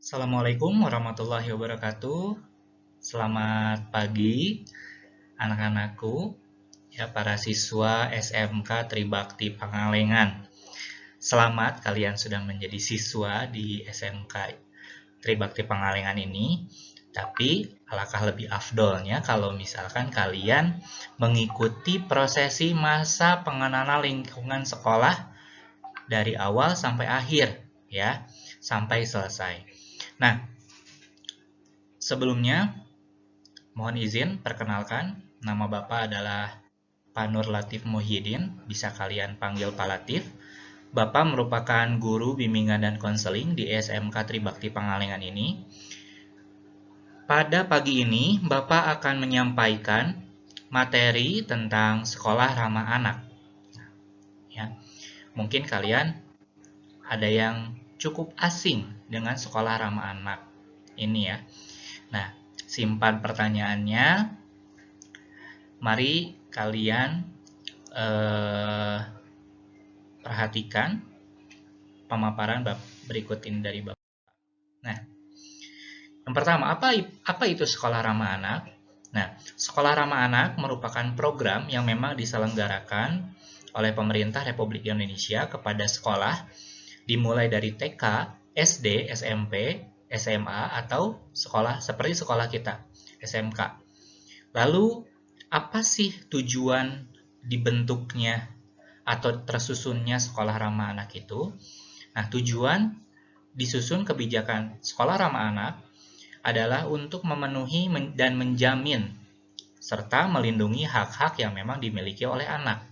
Assalamualaikum warahmatullahi wabarakatuh. Selamat pagi anak-anakku, ya para siswa SMK Tribakti Pangalengan. Selamat kalian sudah menjadi siswa di SMK Tribakti Pangalengan ini. Tapi alangkah lebih afdolnya kalau misalkan kalian mengikuti prosesi masa pengenalan lingkungan sekolah dari awal sampai akhir, ya, sampai selesai. Nah, sebelumnya mohon izin perkenalkan, nama Bapak adalah Pak Nur Latif Muhyiddin, bisa kalian panggil Pak Latif. Bapak merupakan guru bimbingan dan konseling di SMK Tribakti Pangalengan ini. Pada pagi ini, Bapak akan menyampaikan materi tentang sekolah ramah anak. Ya, mungkin kalian ada yang cukup asing dengan sekolah ramah anak ini ya. Nah, simpan pertanyaannya. Mari kalian perhatikan pemaparan berikut ini dari Bapak. Nah, yang pertama, apa itu sekolah ramah anak? Nah, sekolah ramah anak merupakan program yang memang diselenggarakan oleh pemerintah Republik Indonesia kepada sekolah dimulai dari TK, SD, SMP, SMA, atau sekolah seperti sekolah kita, SMK. Lalu, apa sih tujuan dibentuknya atau tersusunnya sekolah ramah anak itu? Nah, tujuan disusun kebijakan sekolah ramah anak adalah untuk memenuhi dan menjamin serta melindungi hak-hak yang memang dimiliki oleh anak.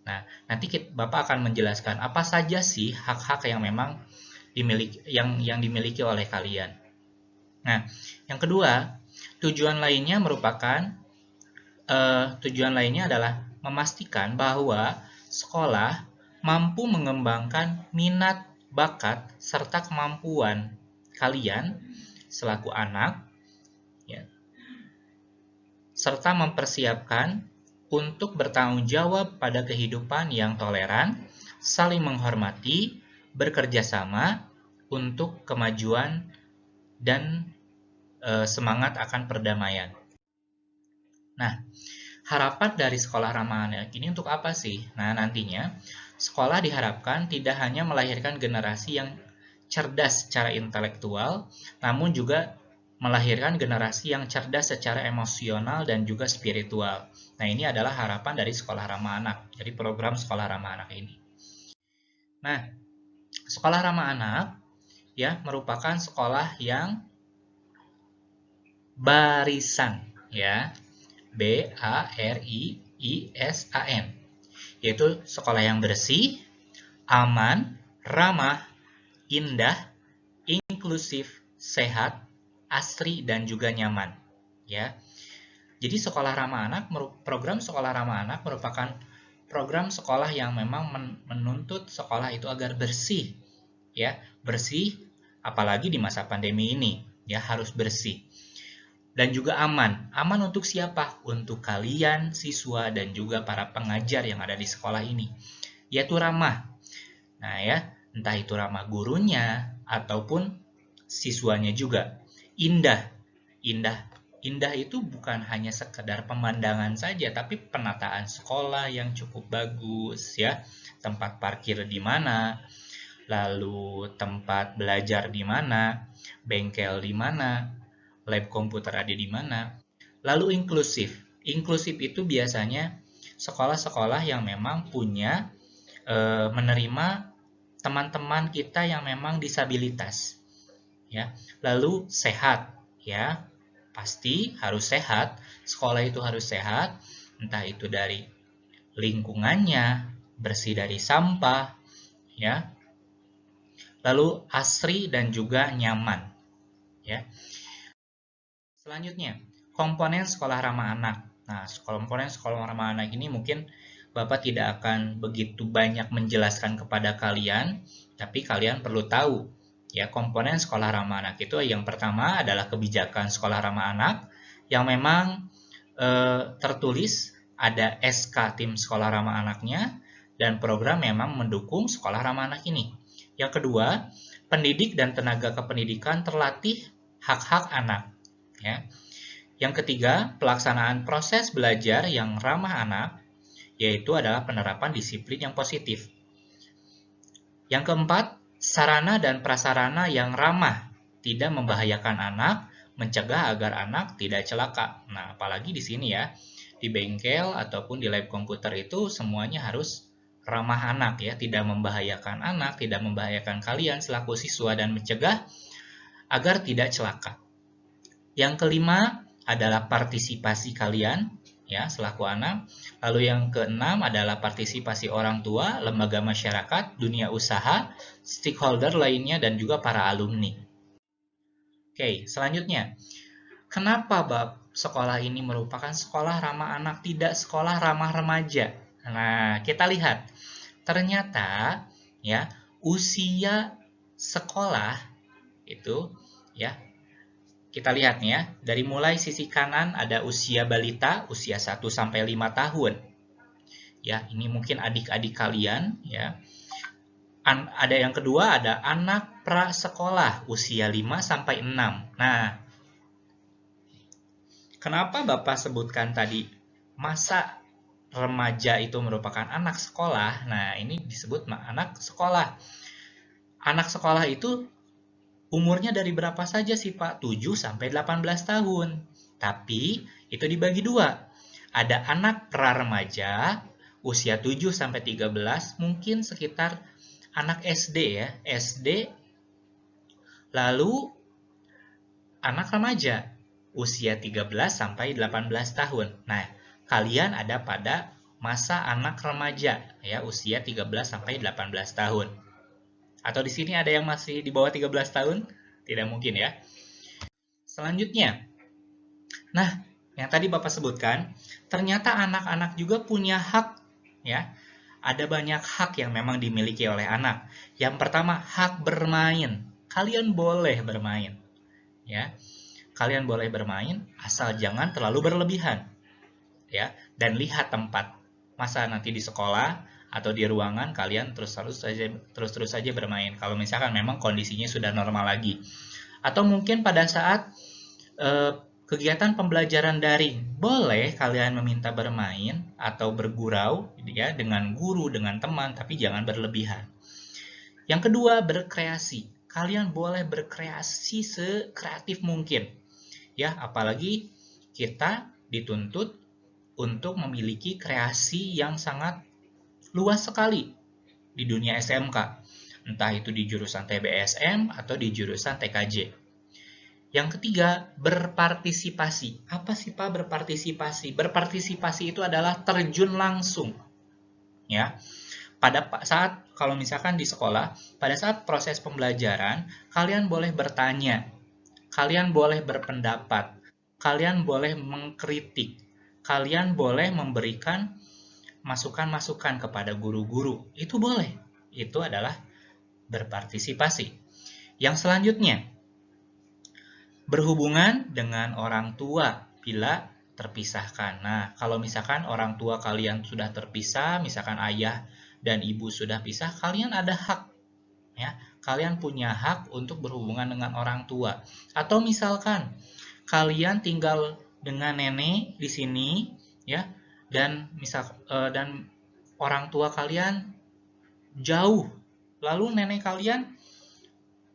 Nah, nanti Bapak akan menjelaskan apa saja sih hak-hak yang memang dimiliki oleh kalian. Nah, yang kedua, tujuan lainnya adalah memastikan bahwa sekolah mampu mengembangkan minat, bakat, serta kemampuan kalian selaku anak, ya, serta mempersiapkan untuk bertanggung jawab pada kehidupan yang toleran, saling menghormati, bekerja sama untuk kemajuan dan semangat akan perdamaian. Nah, harapan dari sekolah ramah anak ini untuk apa sih? Nah, nantinya sekolah diharapkan tidak hanya melahirkan generasi yang cerdas secara intelektual, namun juga melahirkan generasi yang cerdas secara emosional dan juga spiritual. Nah, ini adalah harapan dari sekolah ramah anak, dari program sekolah ramah anak ini. Nah, sekolah ramah anak ya merupakan sekolah yang barisan, ya, BARIISAN, yaitu sekolah yang bersih, aman, ramah, indah, inklusif, sehat, asri, dan juga nyaman. Ya, jadi sekolah ramah anak, program sekolah ramah anak merupakan program sekolah yang memang menuntut sekolah itu agar bersih, ya, bersih, apalagi di masa pandemi ini, ya harus bersih. Dan juga aman. Aman untuk siapa? Untuk kalian, siswa, dan juga para pengajar yang ada di sekolah ini. Yaitu ramah. Nah ya, entah itu ramah gurunya ataupun siswanya juga. Indah. Indah itu bukan hanya sekedar pemandangan saja, tapi penataan sekolah yang cukup bagus ya. Tempat parkir di mana, lalu tempat belajar di mana, bengkel di mana, lab komputer ada di mana. Lalu inklusif. Inklusif itu biasanya sekolah-sekolah yang memang punya menerima teman-teman kita yang memang disabilitas. Ya. Lalu sehat, ya. Pasti harus sehat. Sekolah itu harus sehat, entah itu dari lingkungannya, bersih dari sampah, ya. Lalu asri dan juga nyaman, ya. Selanjutnya, komponen sekolah ramah anak. Nah, komponen sekolah ramah anak ini mungkin Bapak tidak akan begitu banyak menjelaskan kepada kalian, tapi kalian perlu tahu, ya, komponen sekolah ramah anak itu yang pertama adalah kebijakan sekolah ramah anak, yang memang tertulis ada SK tim sekolah ramah anaknya, dan program memang mendukung sekolah ramah anak ini. Yang kedua, pendidik dan tenaga kependidikan terlatih hak-hak anak. Ya. Yang ketiga, pelaksanaan proses belajar yang ramah anak, yaitu adalah penerapan disiplin yang positif. Yang keempat, sarana dan prasarana yang ramah, tidak membahayakan anak, mencegah agar anak tidak celaka. Nah, apalagi di sini ya, di bengkel ataupun di lab komputer itu semuanya harus ramah anak ya, tidak membahayakan anak, tidak membahayakan kalian selaku siswa dan mencegah agar tidak celaka. Yang kelima adalah partisipasi kalian ya selaku anak. Lalu yang keenam adalah partisipasi orang tua, lembaga masyarakat, dunia usaha, stakeholder lainnya dan juga para alumni. Oke, selanjutnya. Kenapa sekolah ini merupakan sekolah ramah anak, tidak sekolah ramah remaja? Nah, kita lihat. Ternyata ya, usia sekolah itu ya, kita lihat nih ya, dari mulai sisi kanan ada usia balita, usia 1 sampai 5 tahun. Ya, ini mungkin adik-adik kalian ya. Ada yang kedua ada anak prasekolah, usia 5 sampai 6. Nah, kenapa Bapak sebutkan tadi masa remaja itu merupakan anak sekolah? Nah, ini disebut anak sekolah. Anak sekolah itu umurnya dari berapa saja sih Pak? 7 sampai 18 tahun. Tapi itu dibagi dua. Ada anak pra-remaja usia 7 sampai 13, mungkin sekitar anak SD ya, SD. Lalu anak remaja usia 13 sampai 18 tahun. Nah, kalian ada pada masa anak remaja ya, usia 13 sampai 18 tahun. Atau di sini ada yang masih di bawah 13 tahun? Tidak mungkin ya. Selanjutnya. Nah, yang tadi Bapak sebutkan, ternyata anak-anak juga punya hak ya. Ada banyak hak yang memang dimiliki oleh anak. Yang pertama, hak bermain. Kalian boleh bermain. Ya. Kalian boleh bermain asal jangan terlalu berlebihan. Ya, dan lihat tempat. Masa nanti di sekolah atau di ruangan kalian terus-terus saja bermain. Kalau misalkan memang kondisinya sudah normal lagi. Atau mungkin pada saat kegiatan pembelajaran daring, boleh kalian meminta bermain atau bergurau ya dengan guru, dengan teman, tapi jangan berlebihan. Yang kedua, berkreasi. Kalian boleh berkreasi sekreatif mungkin. Ya, apalagi kita dituntut untuk memiliki kreasi yang sangat luas sekali di dunia SMK. Entah itu di jurusan TBSM atau di jurusan TKJ. Yang ketiga, berpartisipasi. Apa sih Pak berpartisipasi? Berpartisipasi itu adalah terjun langsung. Ya. Pada saat kalau misalkan di sekolah, pada saat proses pembelajaran, kalian boleh bertanya. Kalian boleh berpendapat, kalian boleh mengkritik, kalian boleh memberikan masukan-masukan kepada guru-guru. Itu boleh. Itu adalah berpartisipasi. Yang selanjutnya, berhubungan dengan orang tua bila terpisahkan. Nah, kalau misalkan orang tua kalian sudah terpisah, misalkan ayah dan ibu sudah pisah, kalian ada hak ya. Kalian punya hak untuk berhubungan dengan orang tua. Atau misalkan kalian tinggal dengan nenek di sini ya, dan dan orang tua kalian jauh. Lalu nenek kalian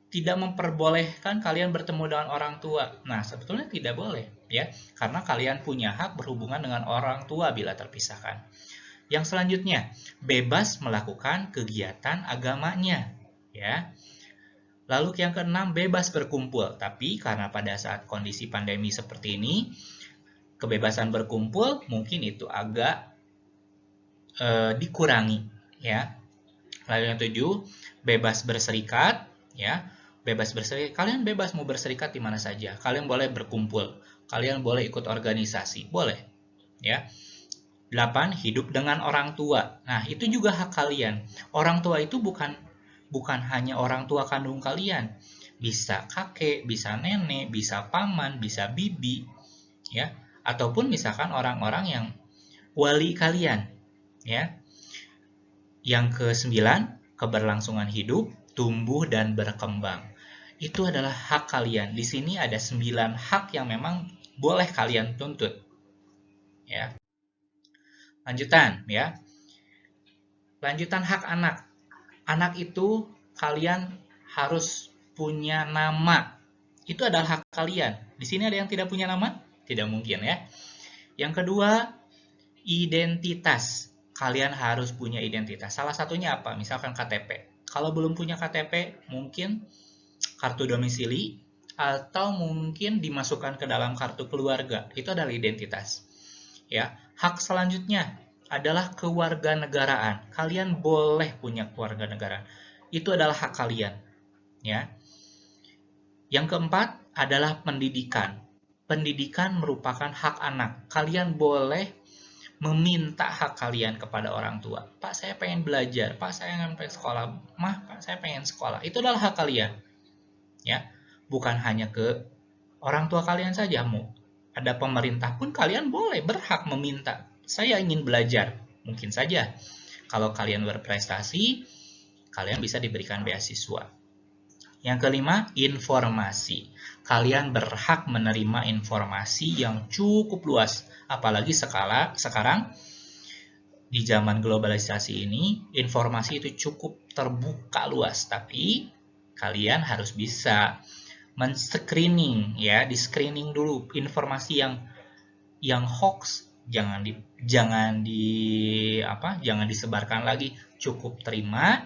tidak memperbolehkan kalian bertemu dengan orang tua. Nah, sebetulnya tidak boleh ya, karena kalian punya hak berhubungan dengan orang tua bila terpisahkan. Yang selanjutnya, bebas melakukan kegiatan agamanya ya. Lalu yang keenam, bebas berkumpul. Tapi karena pada saat kondisi pandemi seperti ini, kebebasan berkumpul mungkin itu agak dikurangi ya. Lalu yang tujuh, bebas berserikat ya. Bebas berserikat, kalian bebas mau berserikat di mana saja. Kalian boleh berkumpul, kalian boleh ikut organisasi, boleh ya. 8, hidup dengan orang tua. Nah, itu juga hak kalian. Orang tua itu bukan hanya orang tua kandung kalian, bisa kakek, bisa nenek, bisa paman, bisa bibi, ya, ataupun misalkan orang-orang yang wali kalian, ya. Yang ke-9, keberlangsungan hidup. tumbuh dan berkembang. Itu adalah hak kalian. Di sini ada 9 hak yang memang boleh kalian tuntut. Ya. Lanjutan ya. Lanjutan hak anak. Anak itu kalian harus punya nama. Itu adalah hak kalian. Di sini ada yang tidak punya nama? Tidak mungkin ya. Yang kedua, identitas. Kalian harus punya identitas. Salah satunya apa? Misalkan KTP. Kalau belum punya KTP, mungkin kartu domisili atau mungkin dimasukkan ke dalam kartu keluarga. Itu adalah identitas. Ya, hak selanjutnya adalah kewarganegaraan. Kalian boleh punya kewarganegaraan. Itu adalah hak kalian. Ya. Yang keempat adalah pendidikan. Pendidikan merupakan hak anak. Kalian boleh meminta hak kalian kepada orang tua. Pak, saya pengen belajar. Pak, saya pengen sekolah. Mah, Pak, saya pengen sekolah. Itu adalah hak kalian. Ya, bukan hanya ke orang tua kalian saja. Ada pemerintah pun kalian boleh berhak meminta. Saya ingin belajar. Mungkin saja. Kalau kalian berprestasi, kalian bisa diberikan beasiswa. Yang kelima, informasi. Kalian berhak menerima informasi yang cukup luas. Apalagi sekarang, di zaman globalisasi ini, informasi itu cukup terbuka luas. Tapi, kalian harus bisa men-screening, ya, di-screening dulu informasi yang hoax, jangan disebarkan lagi. Cukup terima,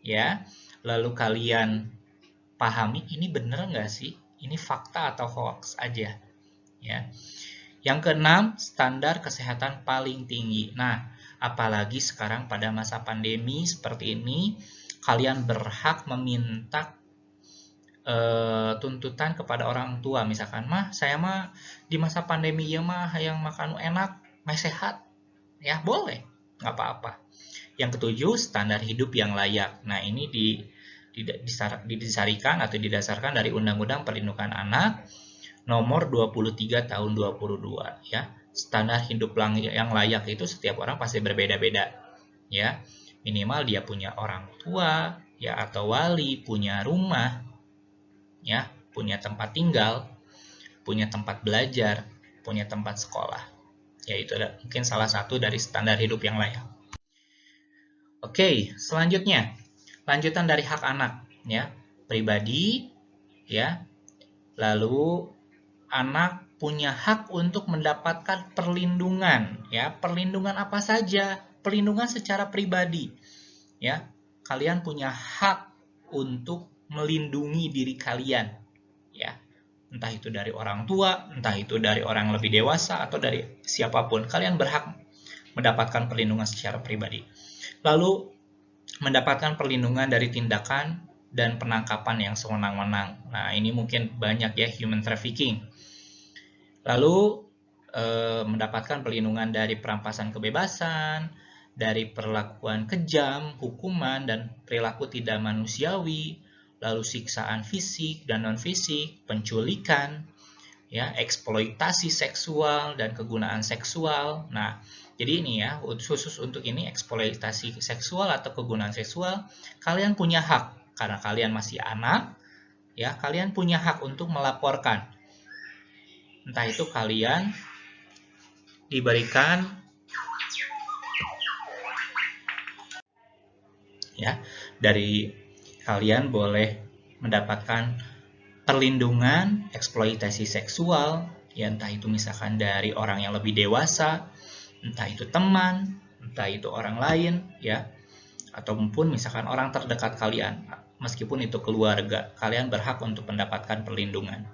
ya. Lalu kalian pahami ini bener nggak sih? Ini fakta atau hoax aja, ya. Yang keenam, standar kesehatan paling tinggi. Nah, apalagi sekarang pada masa pandemi seperti ini, kalian berhak meminta tuntutan kepada orang tua. Misalkan, mah saya mah di masa pandemi ya mah yang makan enak, mah sehat, ya boleh, nggak apa-apa. Yang ketujuh, standar hidup yang layak. Nah, ini didasarkan dari Undang-Undang Perlindungan Anak nomor 23 tahun 2022, ya. Standar hidup yang layak itu setiap orang pasti berbeda-beda, ya. Minimal dia punya orang tua, ya, atau wali, punya rumah, ya, punya tempat tinggal, punya tempat belajar, punya tempat sekolah. Ya, itu mungkin salah satu dari standar hidup yang layak. Oke, selanjutnya lanjutan dari hak anak, ya, pribadi, ya. Lalu anak punya hak untuk mendapatkan perlindungan, ya. Perlindungan apa saja? Perlindungan secara pribadi, ya. Kalian punya hak untuk melindungi diri kalian, ya. Entah itu dari orang tua, entah itu dari orang lebih dewasa atau dari siapapun, kalian berhak mendapatkan perlindungan secara pribadi. Lalu mendapatkan perlindungan dari tindakan dan penangkapan yang sewenang-wenang. Nah, ini mungkin banyak ya, human trafficking. Lalu mendapatkan perlindungan dari perampasan kebebasan, dari perlakuan kejam, hukuman, dan perilaku tidak manusiawi, lalu siksaan fisik dan non-fisik, penculikan, ya, eksploitasi seksual dan kegunaan seksual. Nah, jadi ini ya, khusus untuk ini eksploitasi seksual atau kegunaan seksual, kalian punya hak karena kalian masih anak, ya, kalian punya hak untuk melaporkan. Entah itu kalian diberikan, ya, dari kalian boleh mendapatkan perlindungan eksploitasi seksual, ya, entah itu misalkan dari orang yang lebih dewasa, entah itu teman, entah itu orang lain, ya, ataupun misalkan orang terdekat kalian, meskipun itu keluarga, kalian berhak untuk mendapatkan perlindungan.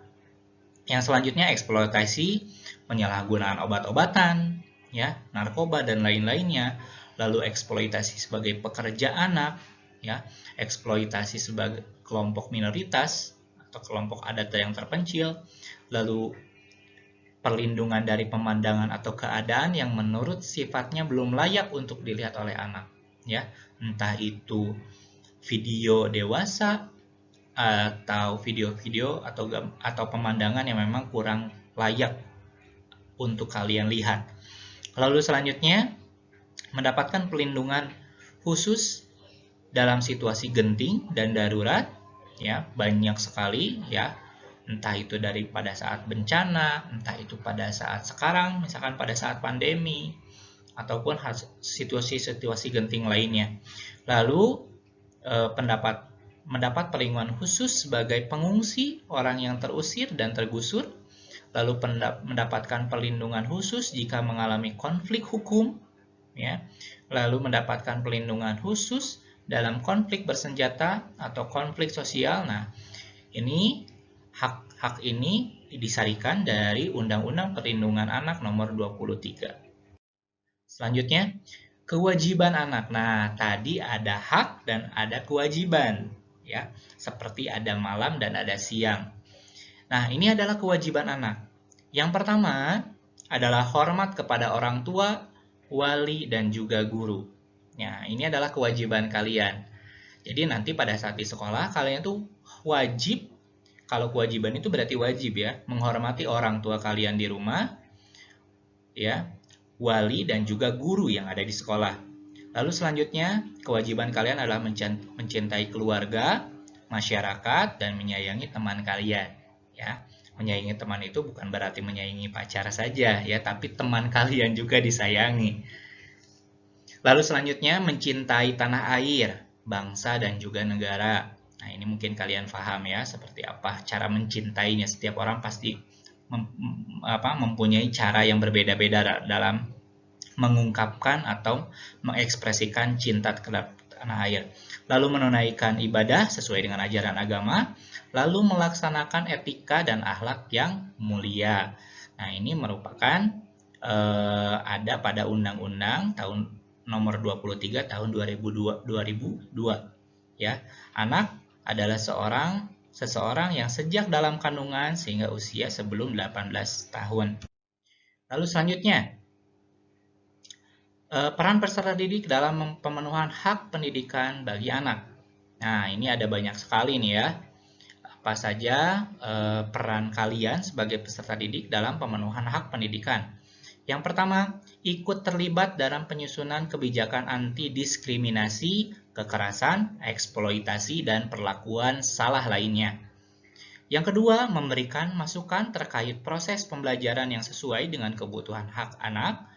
Yang selanjutnya eksploitasi, penyalahgunaan obat-obatan, ya, narkoba dan lain-lainnya. Lalu eksploitasi sebagai pekerja anak, ya, eksploitasi sebagai kelompok minoritas atau kelompok adat yang terpencil. Lalu perlindungan dari pemandangan atau keadaan yang menurut sifatnya belum layak untuk dilihat oleh anak, ya, entah itu video dewasa atau video-video atau pemandangan yang memang kurang layak untuk kalian lihat. Lalu selanjutnya mendapatkan perlindungan khusus dalam situasi genting dan darurat, ya, banyak sekali, ya. Entah itu pada saat bencana, entah itu pada saat sekarang, misalkan pada saat pandemi, ataupun situasi-situasi genting lainnya. Lalu mendapat perlindungan khusus sebagai pengungsi, orang yang terusir dan tergusur, lalu mendapatkan perlindungan khusus jika mengalami konflik hukum, ya, lalu mendapatkan perlindungan khusus dalam konflik bersenjata atau konflik sosial. Nah, ini hak ini disarikan dari Undang-Undang Perlindungan Anak Nomor 23. Selanjutnya, kewajiban anak. Nah, tadi ada hak dan ada kewajiban, ya. Seperti ada malam dan ada siang. Nah, ini adalah kewajiban anak. Yang pertama adalah hormat kepada orang tua, wali, dan juga guru. Nah, ini adalah kewajiban kalian. Jadi nanti pada saat di sekolah, kalian tuh wajib, kalau kewajiban itu berarti wajib ya, menghormati orang tua kalian di rumah, ya, wali, dan juga guru yang ada di sekolah. Lalu selanjutnya, kewajiban kalian adalah mencintai keluarga, masyarakat, dan menyayangi teman kalian. Ya, menyayangi teman itu bukan berarti menyayangi pacar saja, ya, tapi teman kalian juga disayangi. Lalu selanjutnya, mencintai tanah air, bangsa, dan juga negara. Nah, ini mungkin kalian paham ya, seperti apa cara mencintainya. Setiap orang pasti mempunyai cara yang berbeda-beda dalam mengungkapkan atau mengekspresikan cinta terhadap tanah air. Lalu menunaikan ibadah sesuai dengan ajaran agama, lalu melaksanakan etika dan akhlak yang mulia. Nah, ini merupakan ada pada Undang-Undang tahun nomor 23 tahun 2002 ya. Anak adalah seseorang yang sejak dalam kandungan sehingga usia sebelum 18 tahun. Lalu selanjutnya, peran peserta didik dalam pemenuhan hak pendidikan bagi anak. Nah, ini ada banyak sekali nih ya. Apa saja peran kalian sebagai peserta didik dalam pemenuhan hak pendidikan? Yang pertama, ikut terlibat dalam penyusunan kebijakan anti-diskriminasi, kekerasan, eksploitasi, dan perlakuan salah lainnya. Yang kedua, memberikan masukan terkait proses pembelajaran yang sesuai dengan kebutuhan hak anak,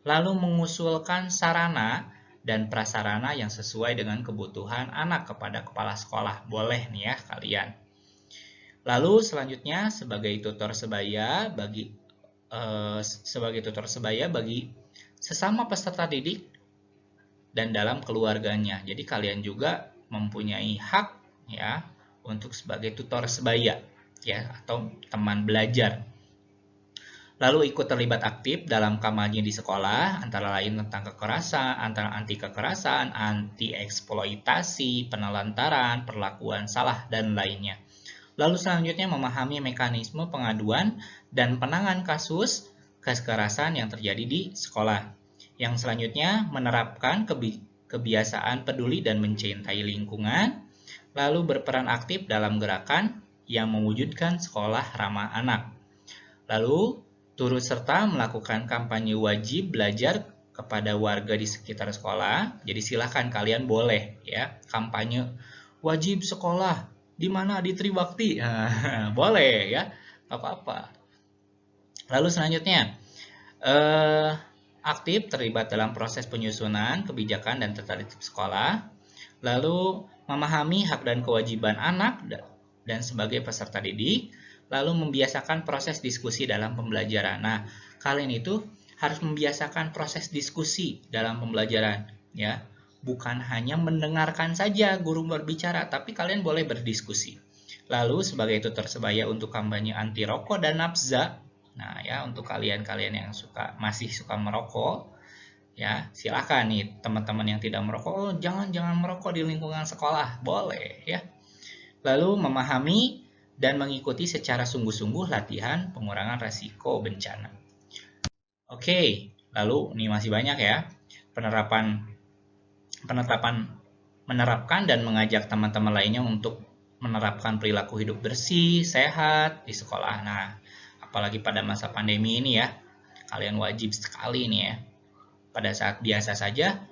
lalu mengusulkan sarana dan prasarana yang sesuai dengan kebutuhan anak kepada kepala sekolah. Boleh nih ya kalian. Lalu selanjutnya sebagai tutor sebaya bagi sesama peserta didik dan dalam keluarganya. Jadi kalian juga mempunyai hak ya untuk sebagai tutor sebaya ya atau teman belajar. Lalu ikut terlibat aktif dalam kampanye di sekolah, antara lain tentang kekerasan, antara anti kekerasan, anti eksploitasi, penelantaran, perlakuan salah, dan lainnya. Lalu selanjutnya memahami mekanisme pengaduan dan penanganan kasus kekerasan yang terjadi di sekolah. Yang selanjutnya menerapkan kebiasaan peduli dan mencintai lingkungan, lalu berperan aktif dalam gerakan yang mewujudkan sekolah ramah anak. Lalu turut serta melakukan kampanye wajib belajar kepada warga di sekitar sekolah. Jadi silakan kalian boleh ya kampanye wajib sekolah di mana di Tribakti. Boleh ya, apa-apa. Lalu selanjutnya aktif terlibat dalam proses penyusunan kebijakan dan tata tertib sekolah. Lalu memahami hak dan kewajiban anak dan sebagai peserta didik. Lalu membiasakan proses diskusi dalam pembelajaran. Nah, kalian itu harus membiasakan proses diskusi dalam pembelajaran, ya. Bukan hanya mendengarkan saja guru berbicara, tapi kalian boleh berdiskusi. Lalu sebagai tutor sebaya untuk kampanye anti rokok dan nafza. Nah, ya untuk kalian-kalian yang masih suka merokok, ya silakan nih teman-teman yang tidak merokok, jangan merokok di lingkungan sekolah, boleh ya. Lalu memahami dan mengikuti secara sungguh-sungguh latihan pengurangan risiko bencana. Oke, lalu ini masih banyak ya. Menerapkan dan mengajak teman-teman lainnya untuk menerapkan perilaku hidup bersih, sehat di sekolah. Nah, apalagi pada masa pandemi ini ya, kalian wajib sekali nih ya. Pada saat biasa saja,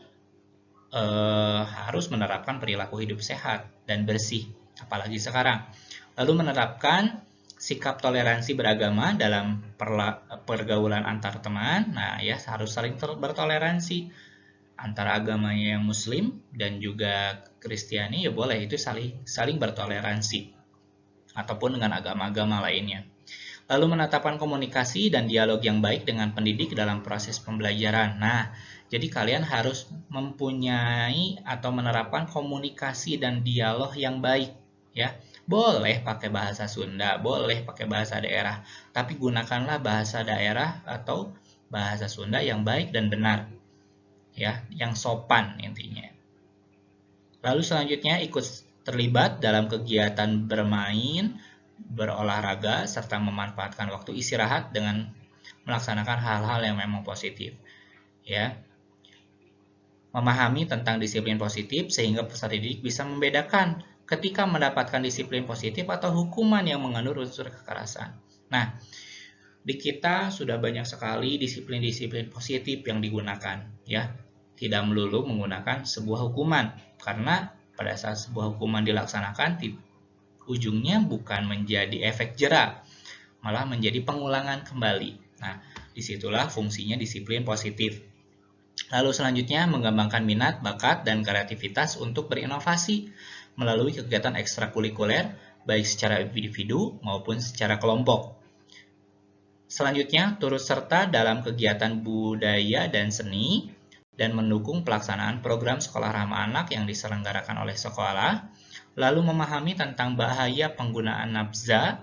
harus menerapkan perilaku hidup sehat dan bersih, apalagi sekarang. Lalu menerapkan sikap toleransi beragama dalam pergaulan antar teman. Nah, ya harus saling bertoleransi antara agamanya yang Muslim dan juga Kristiani, ya boleh itu saling bertoleransi ataupun dengan agama-agama lainnya. Lalu menetapkan komunikasi dan dialog yang baik dengan pendidik dalam proses pembelajaran. Nah, jadi kalian harus mempunyai atau menerapkan komunikasi dan dialog yang baik, ya. Boleh pakai bahasa Sunda, boleh pakai bahasa daerah, tapi gunakanlah bahasa daerah atau bahasa Sunda yang baik dan benar, ya, yang sopan intinya. Lalu selanjutnya ikut terlibat dalam kegiatan bermain, berolahraga, serta memanfaatkan waktu istirahat dengan melaksanakan hal-hal yang memang positif. Ya, memahami tentang disiplin positif sehingga peserta didik bisa membedakan ketika mendapatkan disiplin positif atau hukuman yang mengandung unsur kekerasan. Nah, di kita sudah banyak sekali disiplin-disiplin positif yang digunakan, ya. Tidak melulu menggunakan sebuah hukuman, karena pada saat sebuah hukuman dilaksanakan, ujungnya bukan menjadi efek jera, malah menjadi pengulangan kembali. Nah, disitulah fungsinya disiplin positif. Lalu selanjutnya mengembangkan minat, bakat, dan kreativitas untuk berinovasi melalui kegiatan ekstrakurikuler, baik secara individu maupun secara kelompok. Selanjutnya, turut serta dalam kegiatan budaya dan seni, dan mendukung pelaksanaan program sekolah ramah anak yang diselenggarakan oleh sekolah, lalu memahami tentang bahaya penggunaan nafza,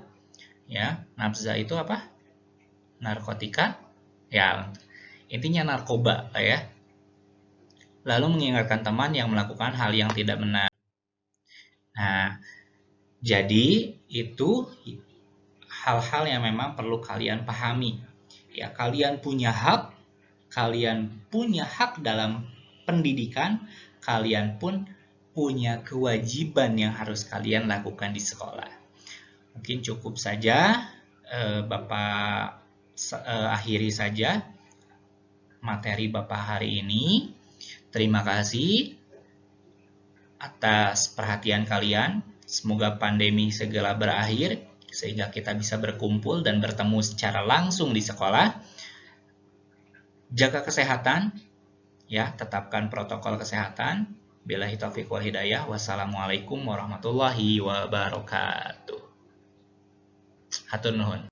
ya, nafza itu apa? Narkotika, ya, intinya narkoba, ya. Lalu mengingatkan teman yang melakukan hal yang tidak benar. Nah, jadi itu hal-hal yang memang perlu kalian pahami. Ya, kalian punya hak dalam pendidikan, kalian pun punya kewajiban yang harus kalian lakukan di sekolah. Mungkin cukup saja, Bapak akhiri saja materi Bapak hari ini. Terima kasih atas perhatian kalian. Semoga pandemi segera berakhir, sehingga kita bisa berkumpul dan bertemu secara langsung di sekolah. Jaga kesehatan, ya, tetapkan protokol kesehatan. Billahi taufiq wal hidayah. Wassalamualaikum warahmatullahi wabarakatuh. Hatur nuhun.